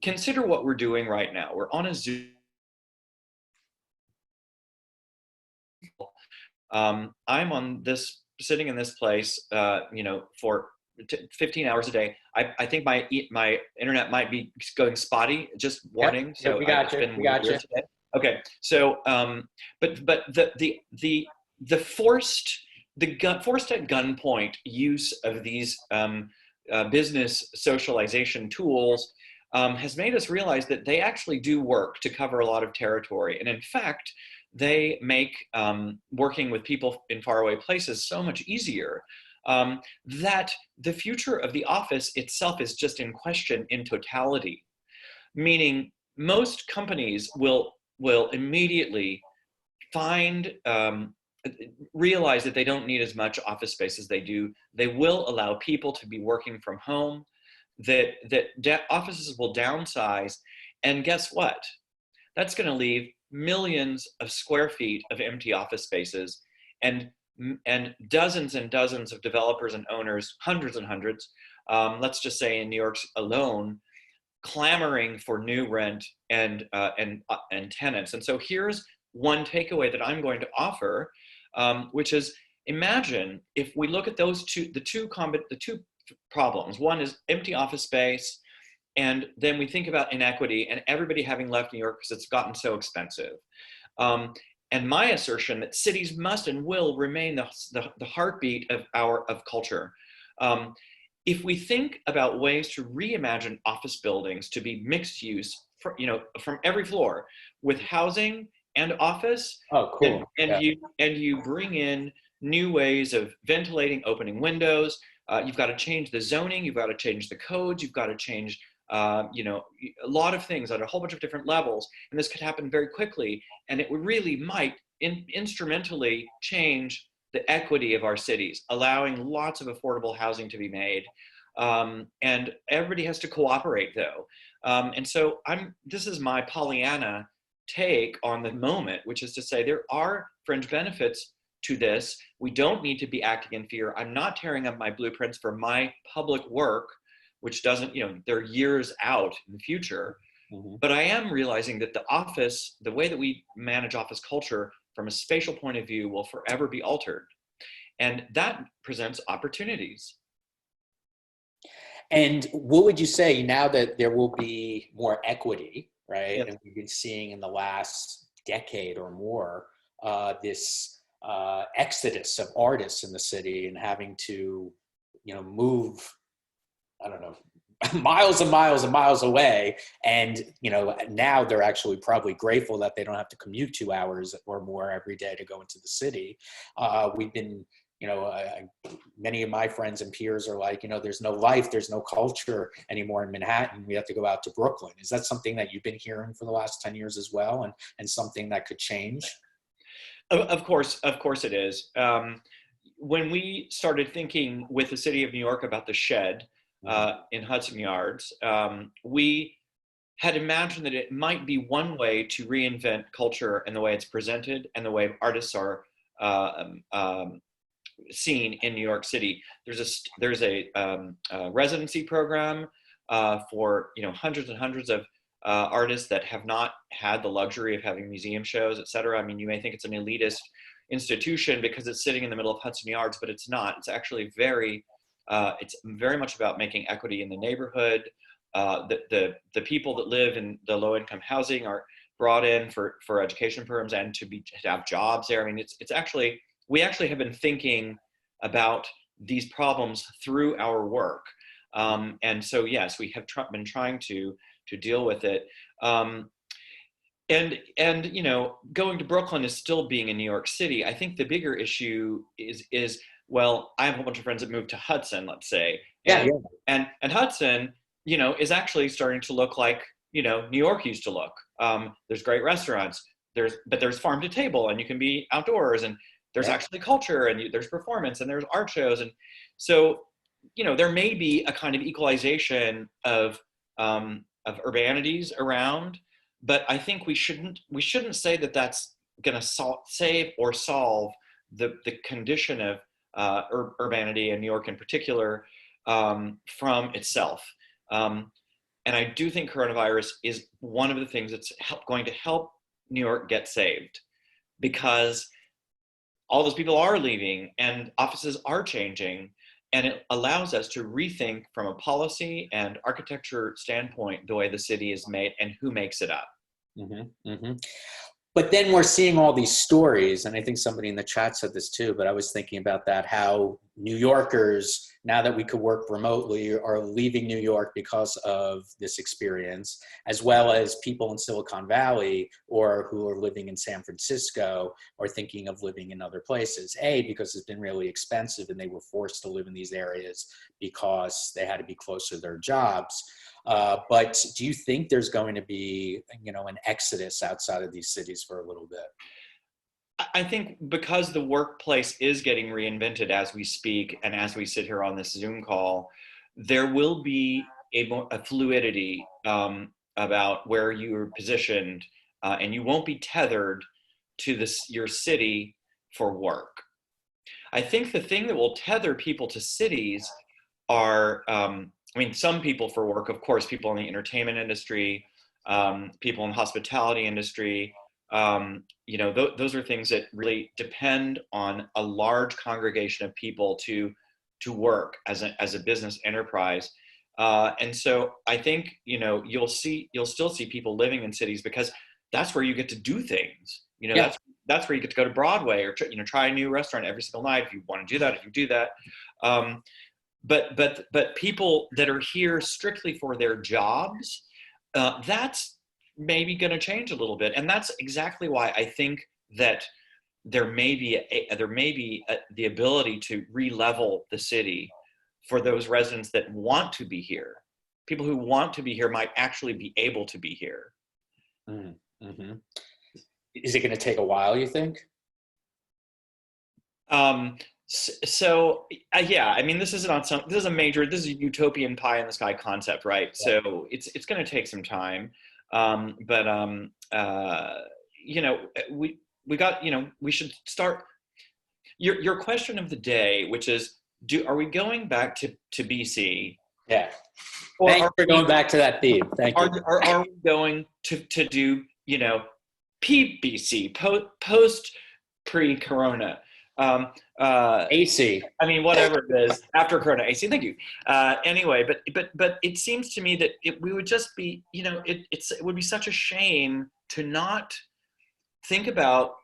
Consider what we're doing right now. We're on a Zoom. I'm sitting in this place, for 15 hours a day. I think my internet might be going spotty. Just warning. Yep, So we got it's you. been We got weird you. today. Okay. So, but the forced at gunpoint use of these business socialization tools has made us realize that they actually do work to cover a lot of territory. And in fact, they make working with people in faraway places so much easier, that the future of the office itself is just in question in totality. Meaning, most companies will immediately find realize that they don't need as much office space as they do. They will allow people to be working from home. Offices will downsize, and guess what? That's going to leave millions of square feet of empty office spaces, and dozens and dozens of developers and owners, hundreds and hundreds, let's just say in New York alone, clamoring for new rent and tenants. And so here's one takeaway that I'm going to offer, which is, imagine if we look at the two problems. One is empty office space, and then we think about inequity and everybody having left New York because it's gotten so expensive. And my assertion that cities must and will remain the heartbeat of culture. If we think about ways to reimagine office buildings to be mixed use, from every floor, with housing and office, Oh, cool. and you bring in new ways of ventilating, opening windows. You've got to change the zoning. You've got to change the codes. You've got to change a lot of things at a whole bunch of different levels, and this could happen very quickly, and it really might instrumentally change the equity of our cities, allowing lots of affordable housing to be made. And everybody has to cooperate, though. And so this is my Pollyanna take on the moment, which is to say there are fringe benefits to this. We don't need to be acting in fear. I'm not tearing up my blueprints for my public work, which doesn't, they're years out in the future. Mm-hmm. But I am realizing that the way that we manage office culture from a spatial point of view will forever be altered. And that presents opportunities. And what would you say now that there will be more equity, right? Yes. And we've been seeing in the last decade or more this exodus of artists in the city and having to, move, I don't know, miles and miles and miles away. And, now they're actually probably grateful that they don't have to commute 2 hours or more every day to go into the city. We've been, many of my friends and peers are like, there's no life, there's no culture anymore in Manhattan. We have to go out to Brooklyn. Is that something that you've been hearing for the last 10 years as well, and something that could change? Of course it is. When we started thinking with the city of New York about the shed in Hudson Yards, we had imagined that it might be one way to reinvent culture and the way it's presented and the way artists are seen in New York City. There's a residency program for hundreds and hundreds of artists that have not had the luxury of having museum shows, et cetera. I mean, you may think it's an elitist institution because it's sitting in the middle of Hudson Yards, but it's not. It's actually it's very much about making equity in the neighborhood. The people that live in the low income housing are brought in for education programs and to have jobs there. I mean, we actually have been thinking about these problems through our work. And so, yes, we have been trying to deal with it. And you know, going to Brooklyn is still being in New York City. I think the bigger issue is well, I have a whole bunch of friends that moved to Hudson, let's say, and Hudson, you know, is actually starting to look like, you know, New York used to look. There's great restaurants, but there's farm to table, and you can be outdoors, and there's actually culture, and there's performance, and there's art shows, and so, you know, there may be a kind of equalization of urbanities around, but I think we shouldn't say that that's going to save or solve the condition of urbanity in New York in particular from itself. And I do think coronavirus is one of the things that's going to help New York get saved, because all those people are leaving and offices are changing, and it allows us to rethink from a policy and architecture standpoint the way the city is made and who makes it up. Mm-hmm, mm-hmm. But then we're seeing all these stories, and I think somebody in the chat said this too, but I was thinking about that, how New Yorkers, now that we could work remotely, are leaving New York because of this experience, as well as people in Silicon Valley or who are living in San Francisco or thinking of living in other places. Because it's been really expensive and they were forced to live in these areas because they had to be closer to their jobs. But do you think there's going to be, you know, an exodus outside of these cities for a little bit? I think because the workplace is getting reinvented as we speak and as we sit here on this Zoom call, there will be a fluidity about where you're positioned, and you won't be tethered to your city for work. I think the thing that will tether people to cities are, I mean, some people for work, of course, people in the entertainment industry, people in the hospitality industry, you know, those are things that really depend on a large congregation of people to work as a business enterprise. And so I think, you know, you'll still see people living in cities because that's where you get to do things. You know, that's where you get to go to Broadway or, you know, try a new restaurant every single night if you want to do that, if you do that. But people that are here strictly for their jobs, that's maybe going to change a little bit, and that's exactly why I think that there may be the ability to re-level the city for those residents that want to be here. People who want to be here might actually be able to be here. Mm-hmm. Is it going to take a while, you think? Yeah, I mean, this is a utopian pie in the sky concept, right? Yeah. So it's going to take some time. You know, we should start your question of the day, which is, are we going back to BC? Yeah. Thank you for going back to that theme. Thank you. Are we going to do, you know, PBC, post pre-corona? AC. I mean, whatever it is, after Corona, AC. Thank you. Anyway, but it seems to me that we would just be, you know, it would be such a shame to not think about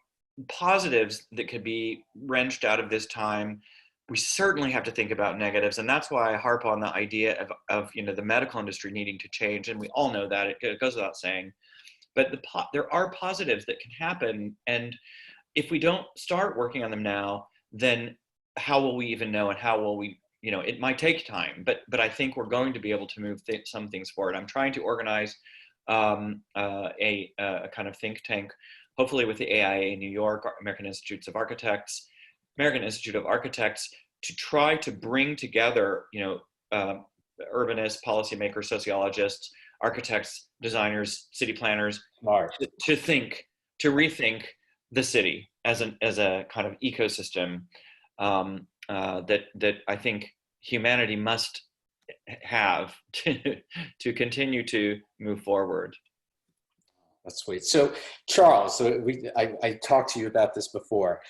positives that could be wrenched out of this time. We certainly have to think about negatives, and that's why I harp on the idea of you know, the medical industry needing to change, and we all know that it goes without saying. But there are positives that can happen, and if we don't start working on them now, then how will we even know, and how will we, you know, it might take time, but I think we're going to be able to move some things forward. I'm trying to organize a kind of think tank, hopefully with the AIA New York, American Institute of Architects, to try to bring together, you know, urbanists, policymakers, sociologists, architects, designers, city planners, to rethink the city as a kind of ecosystem that I think humanity must have to continue to move forward. That's sweet. So Charles, I talked to you about this before.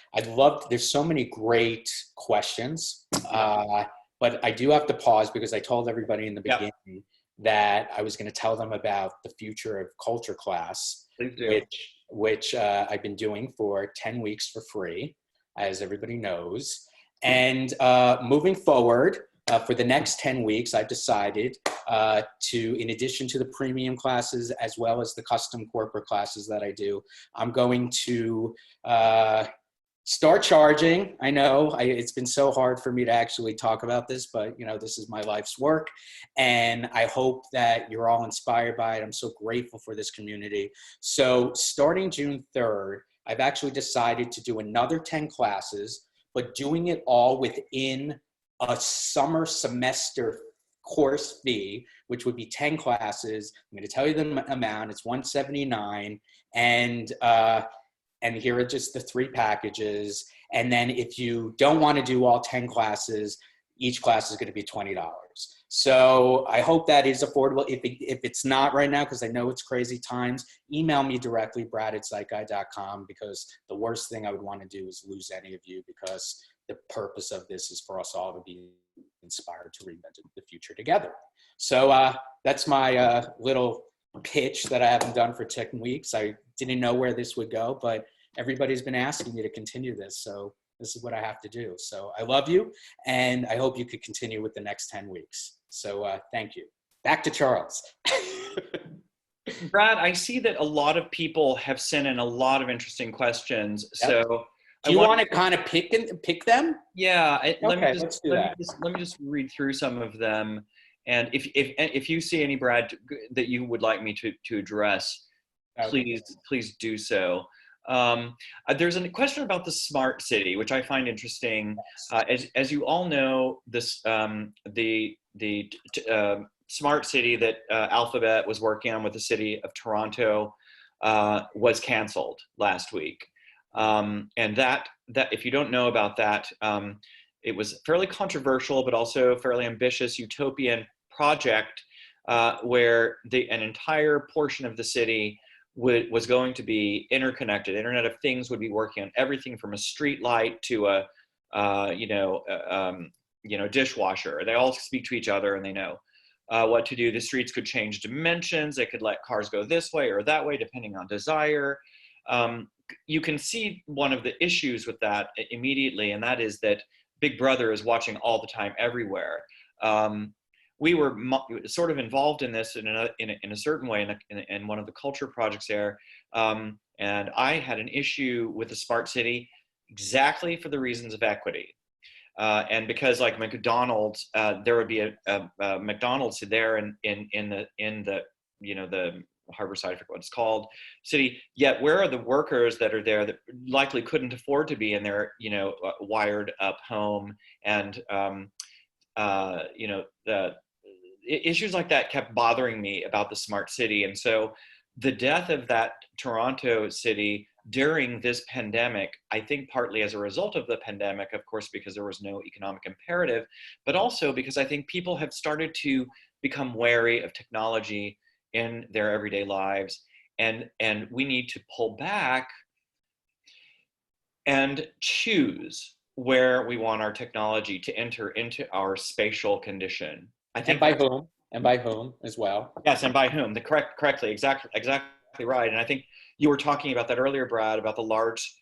There's so many great questions, but I do have to pause because I told everybody in the Yep. beginning that I was going to tell them about the future of culture class, Please do. which I've been doing for 10 weeks for free, as everybody knows. And moving forward, for the next 10 weeks, I've decided in addition to the premium classes, as well as the custom corporate classes that I do, I'm going to start charging. I know it's been so hard for me to actually talk about this, but this is my life's work. And I hope that you're all inspired by it. I'm so grateful for this community. So starting June 3rd, I've actually decided to do another 10 classes, but doing it all within a summer semester course fee, which would be 10 classes. I'm going to tell you the amount. It's $179, and here are just the 3 packages. And then if you don't want to do all 10 classes, each class is going to be $20. So I hope that is affordable. If it's not right now, because I know it's crazy times, email me directly, brad@siteguy.com, because the worst thing I would want to do is lose any of you, because the purpose of this is for us all to be inspired to reinvent the future together. So that's my little pitch that I haven't done for 10 weeks. I didn't know where this would go, but everybody's been asking me to continue this. So this is what I have to do. So I love you, and I hope you could continue with the next 10 weeks. So thank you. Back to Charles. Brad, I see that a lot of people have sent in a lot of interesting questions. Yep. So do you want to kind of pick them? Yeah, let me just read through some of them, and if you see any, Brad, that you would like me to address, please do so. There's a question about the smart city, which I find interesting. As you all know, this the smart city that Alphabet was working on with the city of Toronto was canceled last week. And that if you don't know about that, it was fairly controversial, but also fairly ambitious utopian project where an entire portion of the city was going to be interconnected. Internet of Things would be working on everything from a street light to a dishwasher. They all speak to each other and they know what to do. The streets could change dimensions. They could let cars go this way or that way depending on desire. You can see one of the issues with that immediately, and that is that Big Brother is watching all the time, everywhere. We were sort of involved in this in a certain way in one of the culture projects there, and I had an issue with the smart city exactly for the reasons of equity, and because like McDonald's, there would be a McDonald's there in the Harborside, I forget what it's called, city. Yet where are the workers that are there that likely couldn't afford to be in their wired up home? And the issues like that kept bothering me about the smart city. And so the death of that Toronto city during this pandemic, I think partly as a result of the pandemic, of course, because there was no economic imperative, but also because I think people have started to become wary of technology in their everyday lives, and we need to pull back and choose where we want our technology to enter into our spatial condition. I think And by whom as well. Yes, and by whom? Correctly, exactly right. And I think you were talking about that earlier, Brad, about the large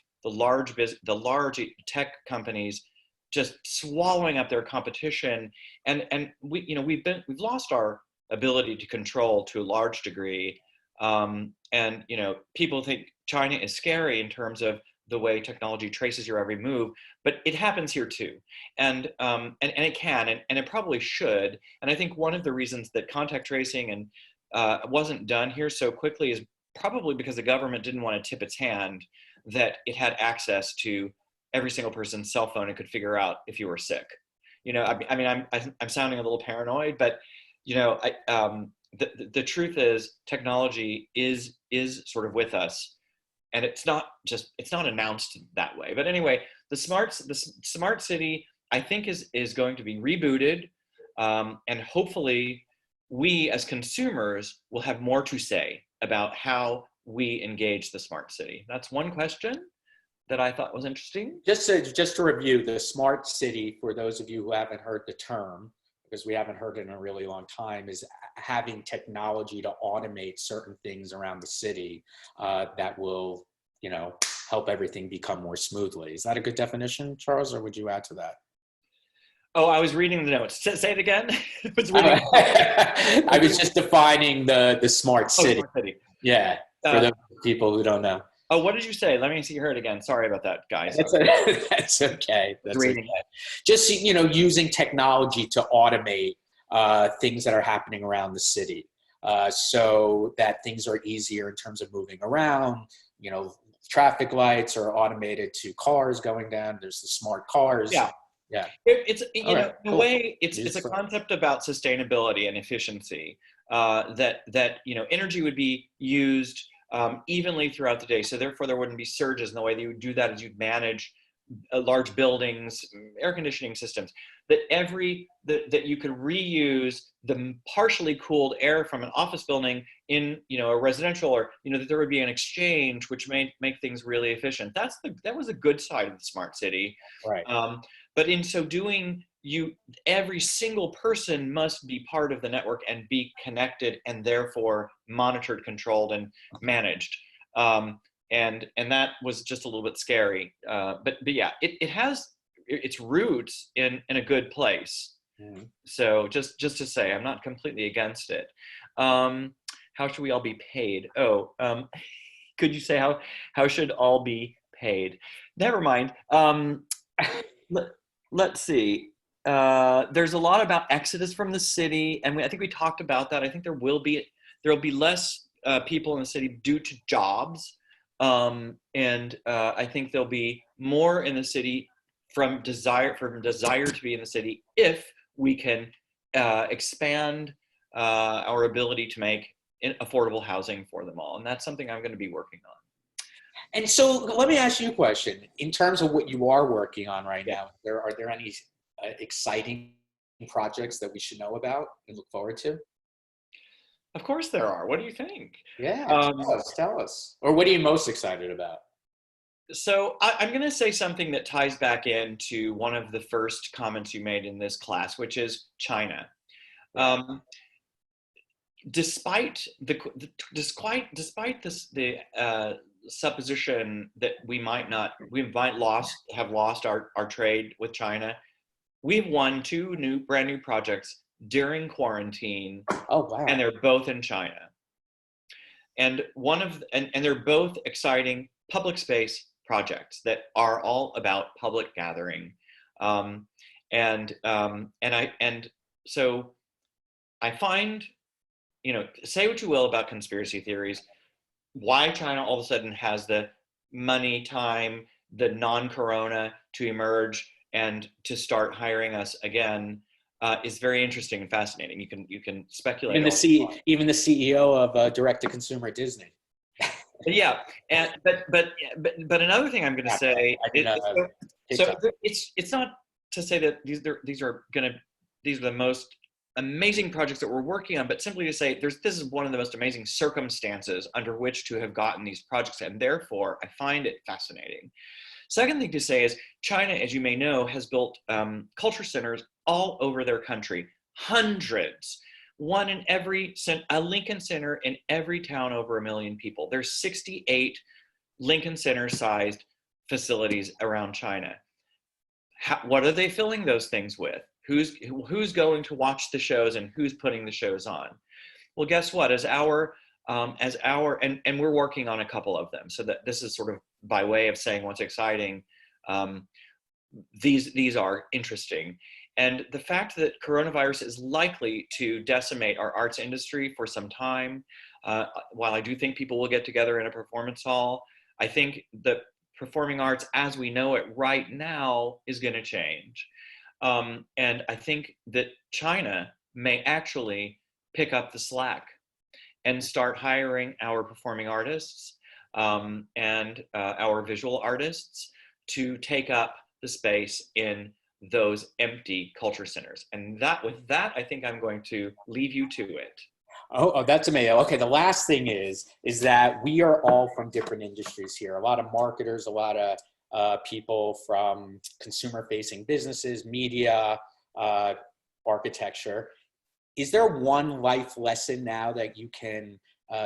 tech companies just swallowing up their competition, and we've lost our ability to control to a large degree, and people think China is scary in terms of the way technology traces your every move, but it happens here too, and it can, and it probably should. And I think one of the reasons that contact tracing wasn't done here so quickly is probably because the government didn't want to tip its hand that it had access to every single person's cell phone and could figure out if you were sick. I'm sounding a little paranoid, but the truth is technology is sort of with us, and it's not announced that way. But anyway, the smart city, I think, is going to be rebooted. And hopefully we as consumers will have more to say about how we engage the smart city. That's one question that I thought was interesting. Just to review, the smart city, for those of you who haven't heard the term, because we haven't heard it in a really long time, is having technology to automate certain things around the city that will, help everything become more smoothly. Is that a good definition, Charles, or would you add to that? Oh, I was reading the notes. Say it again. I was reading. I was just defining the smart city. Smart city. Yeah, for the people who don't know. Oh, what did you say? Let me see her again. Sorry about that, guys. That's okay. That's okay. Just, using technology to automate things that are happening around the city, so that things are easier in terms of moving around. Traffic lights are automated to cars going down. There's the smart cars. Yeah. Yeah. It's in a Cool. way, it's a concept about sustainability and efficiency, that energy would be used evenly throughout the day. So therefore there wouldn't be surges. And the way that you would do that is you'd manage large buildings, air conditioning systems, that you could reuse the partially cooled air from an office building in a residential, or that there would be an exchange, which may make things really efficient. That was a good side of the smart city. Right. But in so doing, every single person must be part of the network and be connected, and therefore monitored, controlled, and managed. And that was just a little bit scary. But yeah, it has its roots in a good place. Mm-hmm. So just to say, I'm not completely against it. How should we all be paid? Could you say how should all be paid? Never mind. Let's see. There's a lot about exodus from the city, and I think we talked about that. I think there will be less people in the city due to jobs, and I think there'll be more in the city from desire to be in the city if we can expand our ability to make affordable housing for them all, and that's something I'm going to be working on. And so let me ask you a question. In terms of what you are working on right now, are there any exciting projects that we should know about and look forward to? Of course there are. What do you think? Yeah, tell us. Or what are you most excited about? So I'm going to say something that ties back into one of the first comments you made in this class, which is China. Despite the supposition that we might have lost our trade with China, we've won two brand new projects during quarantine. Oh wow! And they're both in China, and they're both exciting public space projects that are all about public gathering, so I find, say what you will about conspiracy theories, why China all of a sudden has the money, time, the non-corona to emerge and to start hiring us again is very interesting and fascinating. You can speculate. Even the CEO of direct-to-consumer Disney. Yeah, but another thing I'm going to say, it's not to say that these are the most amazing projects that we're working on, but simply to say this is one of the most amazing circumstances under which to have gotten these projects, and therefore I find it fascinating. Second thing to say is China, as you may know, has built culture centers all over their country, hundreds. One in a Lincoln Center in every town over 1 million people. There's 68 Lincoln Center-sized facilities around China. What are they filling those things with? Who's going to watch the shows and who's putting the shows on? Well, guess what? And we're working on a couple of them. So that this is sort of by way of saying what's exciting. These are interesting. And the fact that coronavirus is likely to decimate our arts industry for some time, while I do think people will get together in a performance hall, I think the performing arts as we know it right now is going to change. And I think that China may actually pick up the slack and start hiring our performing artists and our visual artists to take up the space in those empty culture centers. And with that, I think I'm going to leave you to it. Oh, that's amazing. Okay, the last thing is that we are all from different industries here. A lot of marketers, a lot of people from consumer-facing businesses, media, architecture. Is there one life lesson now that you can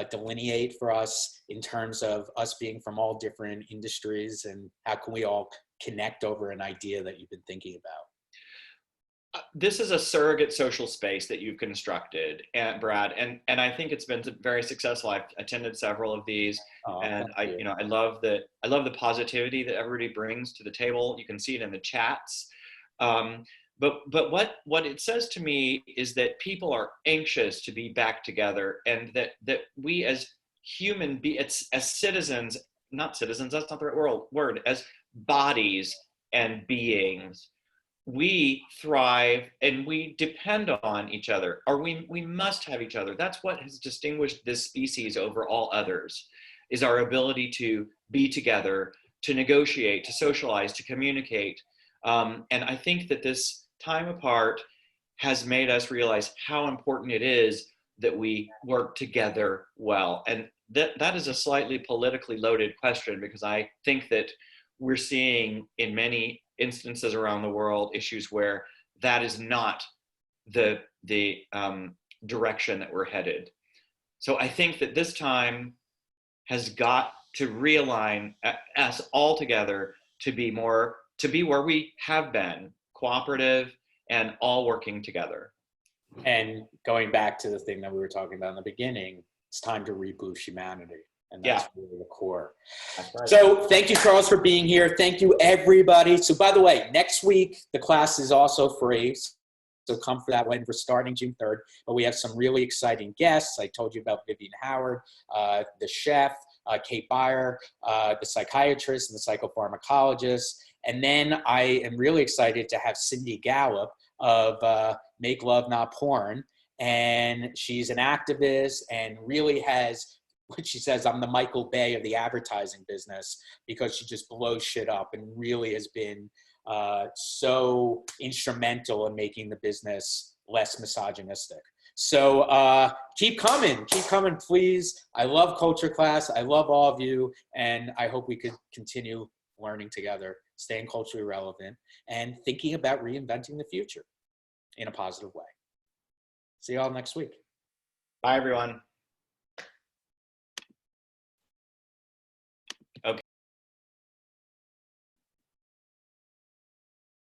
delineate for us in terms of us being from all different industries, and how can we all connect over an idea that you've been thinking about? This is a surrogate social space that you've constructed, Brad, and I think it's been very successful. I've attended several of these, and I love the positivity that everybody brings to the table. You can see it in the chats. But what it says to me is that people are anxious to be back together, and that we as as citizens, not citizens, that's not the right word, as bodies and beings, we thrive and we depend on each other, or we must have each other. That's what has distinguished this species over all others, is our ability to be together, to negotiate, to socialize, to communicate. And I think that this time apart has made us realize how important it is that we work together well. And that is a slightly politically loaded question, because I think that we're seeing in many instances around the world issues where that is not the direction that we're headed. So I think that this time has got to realign us all together to be where we have been, cooperative and all working together. And going back to the thing that we were talking about in the beginning, it's time to reboot humanity. And that's really the core. That's right. So thank you, Charles, for being here. Thank you, everybody. So by the way, next week, the class is also free. So come for that when we're starting June 3rd. But we have some really exciting guests. I told you about Vivian Howard, the chef, Kate Beyer, the psychiatrist and the psychopharmacologist. And then I am really excited to have Cindy Gallup of Make Love Not Porn. And she's an activist and really has, what she says, I'm the Michael Bay of the advertising business, because she just blows shit up and really has been so instrumental in making the business less misogynistic. So keep coming, please. I love Culture Class. I love all of you. And I hope we could continue learning together, staying culturally relevant, and thinking about reinventing the future in a positive way. See you all next week. Bye, everyone.